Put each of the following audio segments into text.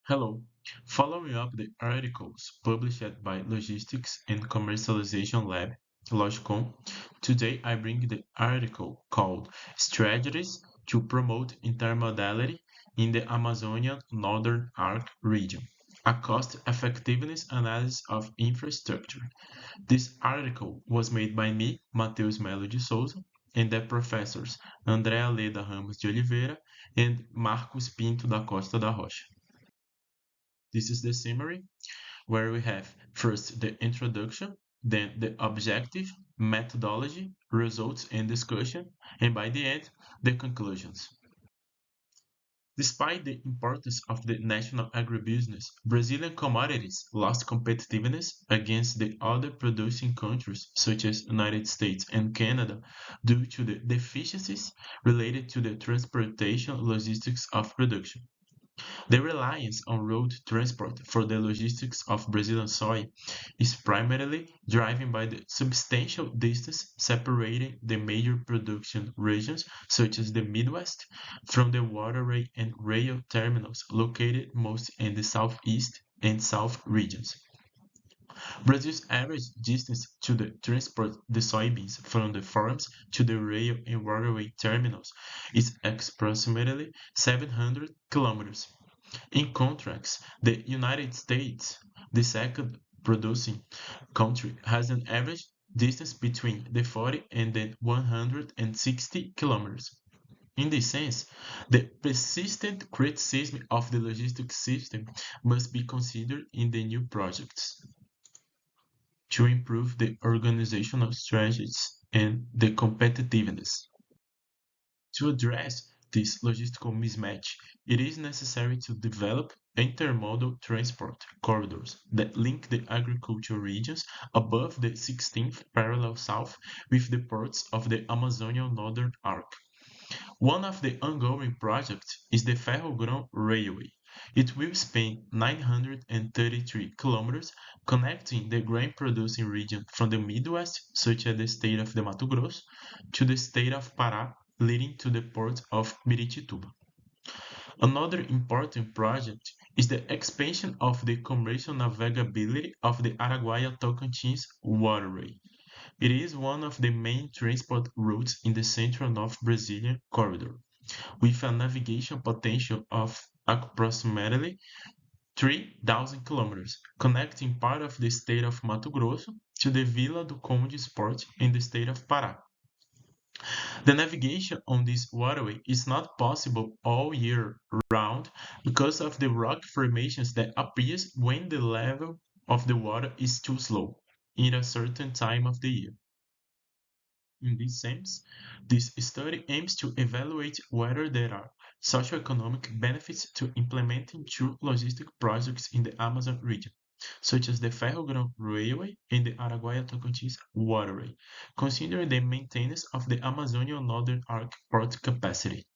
Hello. Following up the articles published by Logistics and Commercialization Lab, Logicom, today I bring the article called Strategies to Promote Intermodality in the Amazonian Northern Arc Region, a cost-effectiveness analysis of infrastructure. This article was made by me, Matheus Melo de Souza, and the professors Andréa Leda Ramos de Oliveira and Marcos Pinto da Costa da Rocha. This is the summary where we have first the introduction, then the objective, methodology, results and discussion, and by the end, the conclusions. Despite the importance of the national agribusiness, Brazilian commodities lost competitiveness against the other producing countries such as United States and Canada due to the deficiencies related to the transportation logistics of production. The reliance on road transport for the logistics of Brazilian soy is primarily driven by the substantial distance separating the major production regions, such as the Midwest, from the waterway and rail terminals located most in the southeast and south regions. Brazil's average distance to transport the soybeans from the farms to the rail and waterway terminals is approximately 700 kilometers. In contrast, the United States, the second producing country, has an average distance between the 40 and the 160 kilometers. In this sense, the persistent criticism of the logistics system must be considered in the new projects to improve the organizational strategies and the competitiveness. To address this logistical mismatch, it is necessary to develop intermodal transport corridors that link the agricultural regions above the 16th parallel south with the ports of the Amazonian Northern Arc. One of the ongoing projects is the Ferrogrão Railway. It will span 933 kilometers, connecting the grain-producing region from the Midwest, such as the state of the Mato Grosso, to the state of Pará, leading to the port of Miritituba. Another important project is the expansion of the commercial navigability of the Araguaia-Tocantins waterway. It is one of the main transport routes in the central North Brazilian corridor, with a navigation potential of approximately 3,000 kilometers, connecting part of the state of Mato Grosso to the Vila do Conde port in the state of Pará. The navigation on this waterway is not possible all year round because of the rock formations that appears when the level of the water is too slow in a certain time of the year. In this sense, this study aims to evaluate whether there are socioeconomic benefits to implementing true logistic projects in the Amazon region, such as the Ferrogrão Railway and the Araguaia-Tocantins waterway, considering the maintenance of the Amazonian Northern Arc port capacity.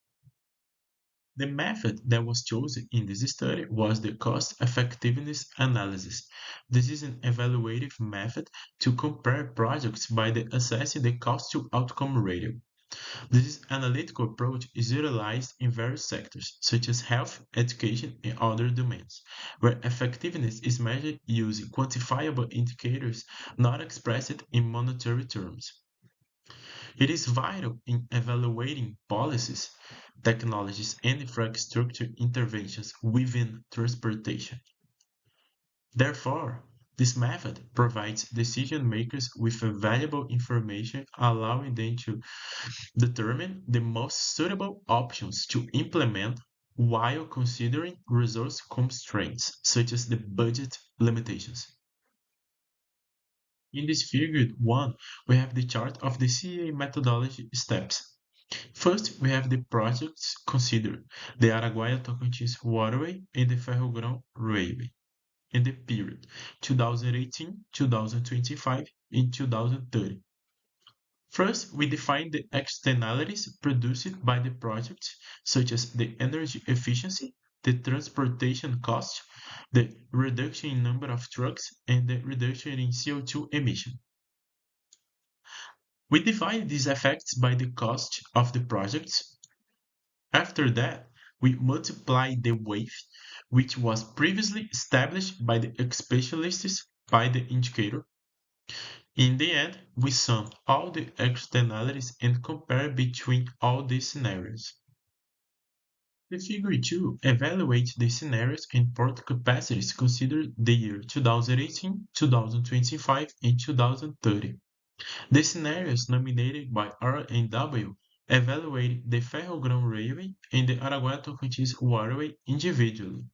The method that was chosen in this study was the cost-effectiveness analysis. This is an evaluative method to compare projects by assessing the cost-to-outcome ratio. This analytical approach is utilized in various sectors, such as health, education, and other domains, where effectiveness is measured using quantifiable indicators not expressed in monetary terms. It is vital in evaluating policies, technologies, and infrastructure interventions within transportation. Therefore, this method provides decision makers with valuable information, allowing them to determine the most suitable options to implement while considering resource constraints, such as the budget limitations. In this figure 1, we have the chart of the CA methodology steps. First, we have the projects considered, the Araguaia-Tocantins waterway and the Ferrogrão railway, in the period 2018, 2025, and 2030. First, we define the externalities produced by the project, such as the energy efficiency, the transportation cost, the reduction in number of trucks, and the reduction in CO2 emission. We divide these effects by the cost of the projects. After that, we multiply the weight, which was previously established by the specialists by the indicator. In the end, we sum all the externalities and compare between all the scenarios. The figure 2 evaluates the scenarios and port capacities considered the year 2018, 2025, and 2030. The scenarios nominated by R and W evaluate the Ferrogrão Railway and the Araguaia-Tocantins Waterway individually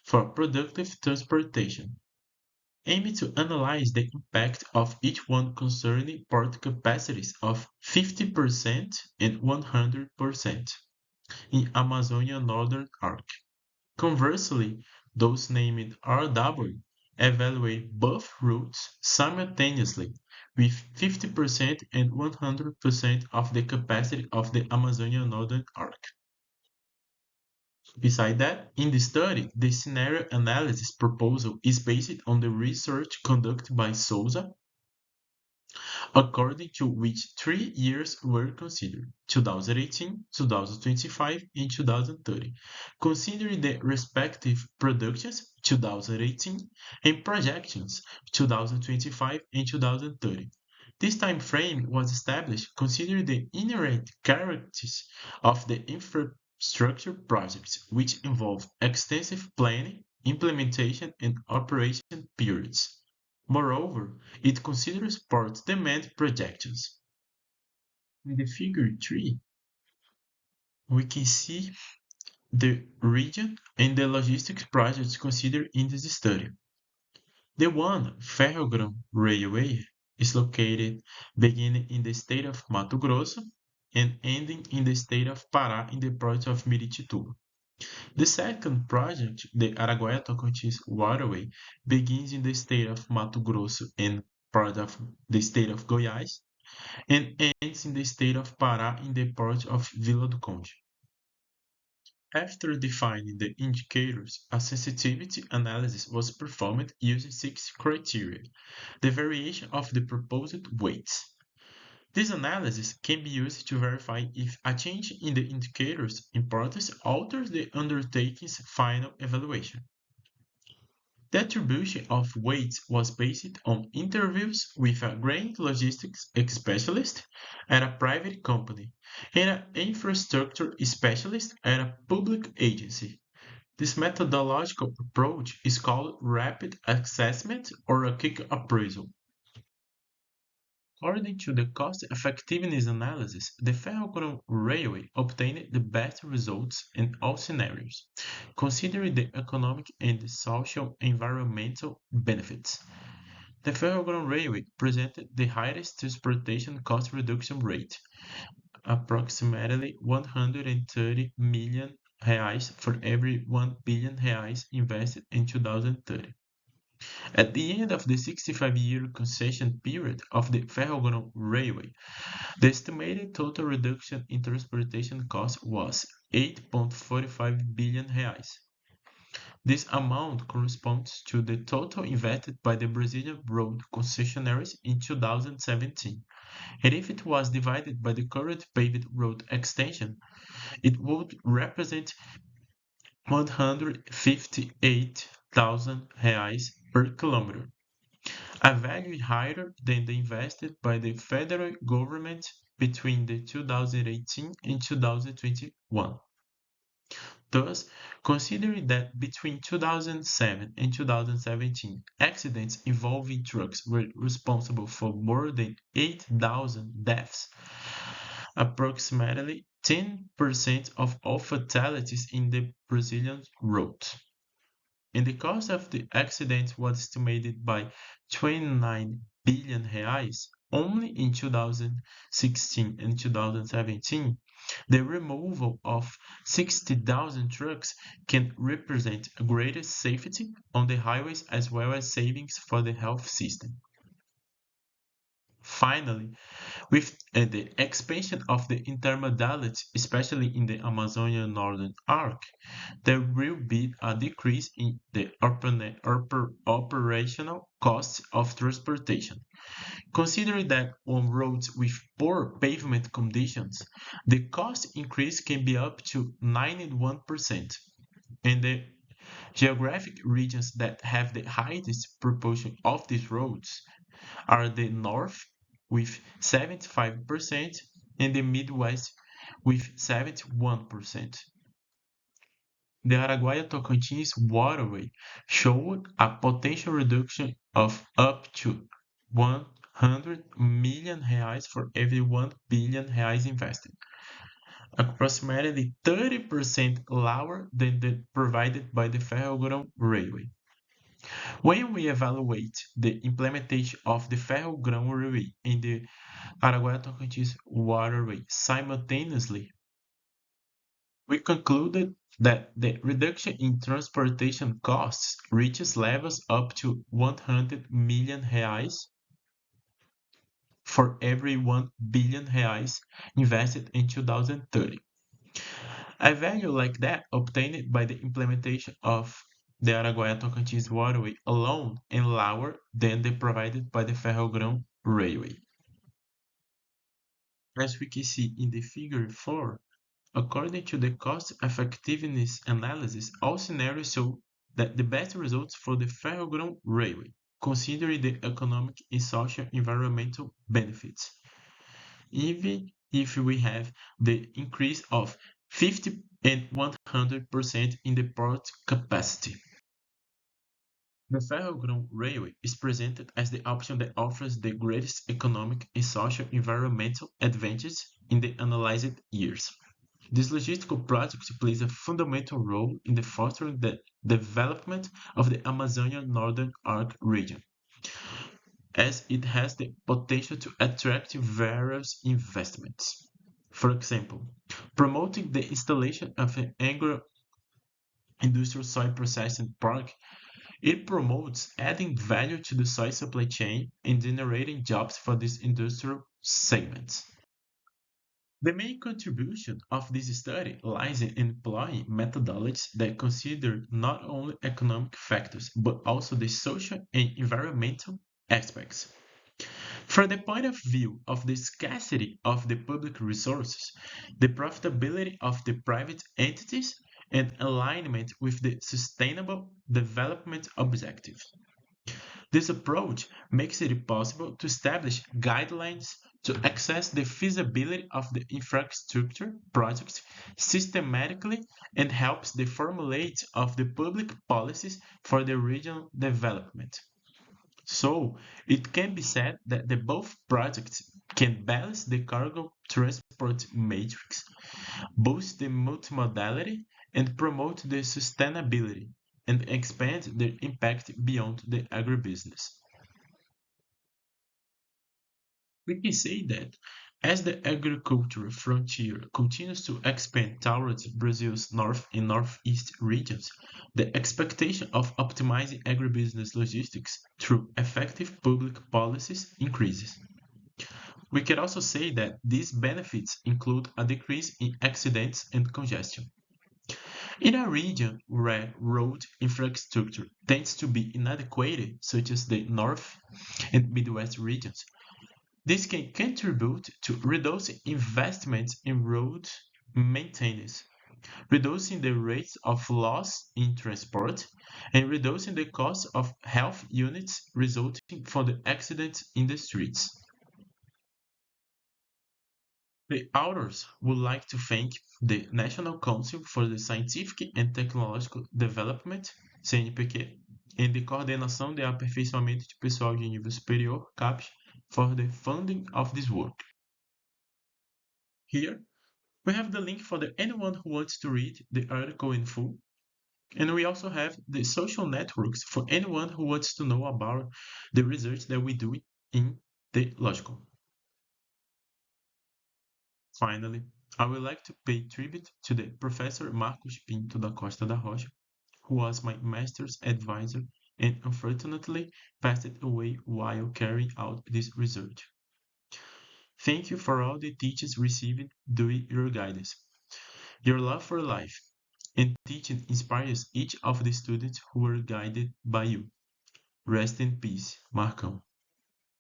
for productive transportation, aiming to analyze the impact of each one concerning port capacities of 50% and 100% in Amazonia Northern Arc. Conversely, those named RW evaluate both routes simultaneously with 50% and 100% of the capacity of the Amazonia Northern Arc. Beside that, in the study, the scenario analysis proposal is based on the research conducted by Souza, according to which 3 years were considered: 2018, 2025, and 2030, considering the respective productions 2018 and projections 2025 and 2030. This time frame was established considering the inherent characteristics of the infrastructure projects, which involve extensive planning, implementation, and operation periods. Moreover, it considers port demand projections. In the figure 3, we can see the region and the logistics projects considered in this study. The one Ferrogrão Railway is located beginning in the state of Mato Grosso and ending in the state of Pará in the port of Miritituba. The second project, the Araguaia-Tocantins Waterway, begins in the state of Mato Grosso and part of the state of Goiás, and ends in the state of Pará in the port of Vila do Conde. After defining the indicators, a sensitivity analysis was performed using 6 criteria: the variation of the proposed weights. This analysis can be used to verify if a change in the indicator's importance alters the undertaking's final evaluation. The attribution of weights was based on interviews with a grain logistics specialist at a private company and an infrastructure specialist at a public agency. This methodological approach is called rapid assessment or a quick appraisal. According to the cost-effectiveness analysis, the Ferrogrão Railway obtained the best results in all scenarios, considering the economic and social environmental benefits. The Ferrogrão Railway presented the highest transportation cost reduction rate, approximately 130 million reais for every 1 billion reais invested in 2030. At the end of the 65-year concession period of the Ferrogrão Railway, the estimated total reduction in transportation costs was 8.45 billion reais. This amount corresponds to the total invested by the Brazilian road concessionaires in 2017, and if it was divided by the current paved road extension, it would represent 158,000 reais per kilometer, a value higher than the invested by the federal government between the 2018 and 2021. Thus, considering that between 2007 and 2017, accidents involving trucks were responsible for more than 8,000 deaths, approximately 10% of all fatalities in the Brazilian roads, and the cost of the accident was estimated by 29 billion reais. Only in 2016 and 2017, the removal of 60,000 trucks can represent a greater safety on the highways as well as savings for the health system. Finally, with the expansion of the intermodality, especially in the Amazonian Northern Arc, there will be a decrease in the operational costs of transportation. Considering that on roads with poor pavement conditions, the cost increase can be up to 91%, and the geographic regions that have the highest proportion of these roads are the North with 75% and the Midwest with 71%. The Araguaia-Tocantins waterway showed a potential reduction of up to 100 million reais for every 1 billion reais invested, approximately 30% lower than the provided by the Ferrogrão Railway. When we evaluate the implementation of the Ferrogrão Railway and the Araguaia-Tocantins waterway simultaneously, we concluded that the reduction in transportation costs reaches levels up to 100 million reais for every 1 billion reais invested in 2030. A value like that obtained by the implementation of the Araguaia-Tocantins waterway alone and lower than the provided by the Ferrogrão Railway. As we can see in the figure 4, according to the cost-effectiveness analysis, all scenarios show that the best results for the Ferrogrão Railway, considering the economic and social environmental benefits, even if we have the increase of 50 and 100% in the port capacity. The Ferrogrão Railway is presented as the option that offers the greatest economic and social environmental advantages in the analyzed years. This logistical project plays a fundamental role in the fostering the development of the Amazonian Northern Arc region, as it has the potential to attract various investments. For example, promoting the installation of an agro-industrial soy processing park, it promotes adding value to the soy supply chain and generating jobs for these industrial segments. The main contribution of this study lies in employing methodologies that consider not only economic factors but also the social and environmental aspects. From the point of view of the scarcity of the public resources, the profitability of the private entities, and alignment with the sustainable development objectives. This approach makes it possible to establish guidelines to assess the feasibility of the infrastructure projects systematically and helps the formulate of the public policies for the regional development. So, it can be said that the both projects can balance the cargo transport matrix, boost the multimodality, and promote the sustainability, and expand their impact beyond the agribusiness. We can say that as the agricultural frontier continues to expand towards Brazil's north and northeast regions, the expectation of optimizing agribusiness logistics through effective public policies increases. We can also say that these benefits include a decrease in accidents and congestion. In a region where road infrastructure tends to be inadequate, such as the North and Midwest regions, this can contribute to reducing investments in road maintenance, reducing the rates of loss in transport, and reducing the cost of health units resulting from the accidents in the streets. The authors would like to thank the National Council for the Scientific and Technological Development, CNPq, and the Coordenação de Aperfeiçoamento de Pessoal de Nível Superior, CAPES, for the funding of this work. Here, we have the link for anyone who wants to read the article in full, and we also have the social networks for anyone who wants to know about the research that we do in the logical. Finally, I would like to pay tribute to the Professor Marcos Pinto da Costa da Rocha, who was my master's advisor and unfortunately passed away while carrying out this research. Thank you for all the teachers received during your guidance. Your love for life and teaching inspires each of the students who were guided by you. Rest in peace, Marcão.